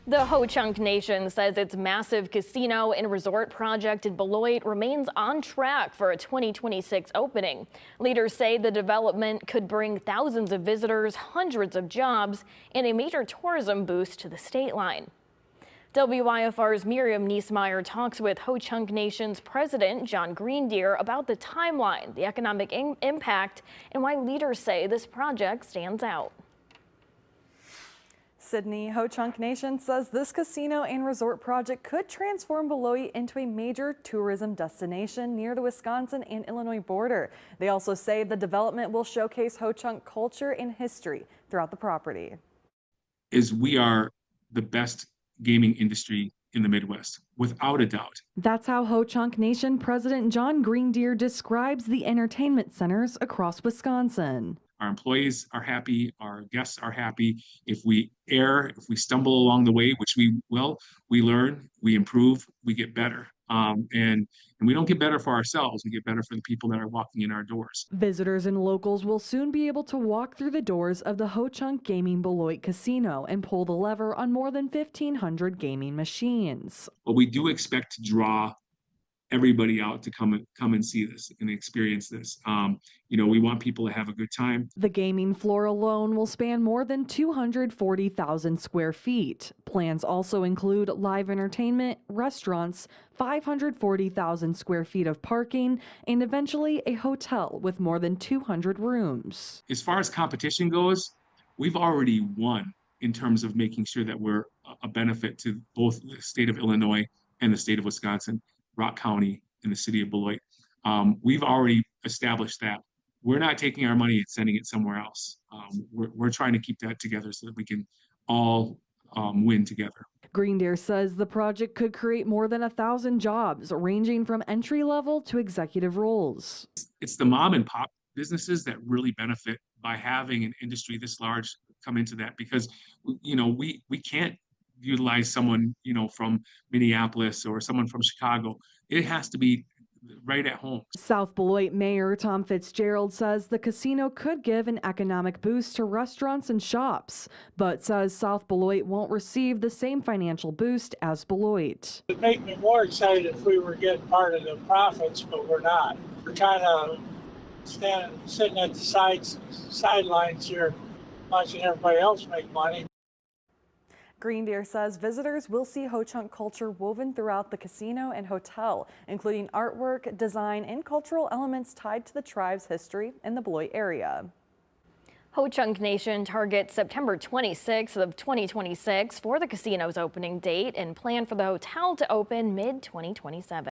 The Ho-Chunk Nation says its massive casino and resort project in Beloit remains on track for a 2026 opening. Leaders say the development could bring thousands of visitors, hundreds of jobs, and a major tourism boost to the state line. WYFR's Miriam Niesmeyer talks with Ho-Chunk Nation's president, John Greendeer, about the timeline, the economic impact, and why leaders say this project stands out. Sydney, Ho-Chunk Nation says this casino and resort project could transform Beloit into a major tourism destination near the Wisconsin and Illinois border. They also say the development will showcase Ho-Chunk culture and history throughout the property. We are the best gaming industry in the Midwest, without a doubt. That's how Ho-Chunk Nation President John Greendeer describes the entertainment centers across Wisconsin. Our employees are happy, our guests are happy. If we stumble along the way, which we will, we learn, we improve, we get better. And we don't get better for ourselves, we get better for the people that are walking in our doors. Visitors and locals will soon be able to walk through the doors of the Ho-Chunk Gaming Beloit Casino and pull the lever on more than 1,500 gaming machines. But we do expect to draw everybody out to come and see this and experience this. We want people to have a good time. The gaming floor alone will span more than 240,000 square feet. Plans also include live entertainment, restaurants, 540,000 square feet of parking, and eventually a hotel with more than 200 rooms. As far as competition goes, we've already won in terms of making sure that we're a benefit to both the state of Illinois and the state of Wisconsin, Rock County, and the city of Beloit. We've already established that. We're not taking our money and sending it somewhere else. We're trying to keep that together so that we can all win together. Greendeer says the project could create more than 1,000 jobs, ranging from entry-level to executive roles. It's the mom and pop businesses that really benefit by having an industry this large come into that, because we can't utilize someone from Minneapolis or someone from Chicago. It has to be right at home. South Beloit Mayor Tom Fitzgerald says the casino could give an economic boost to restaurants and shops, but says South Beloit won't receive the same financial boost as Beloit. It'd make me more excited if we were getting part of the profits, but we're not. We're kind of sitting at the sidelines here, watching everybody else make money. Greendeer says visitors will see Ho-Chunk culture woven throughout the casino and hotel, including artwork, design, and cultural elements tied to the tribe's history in the Beloit area. Ho-Chunk Nation targets September 26th of 2026 for the casino's opening date and plan for the hotel to open mid-2027.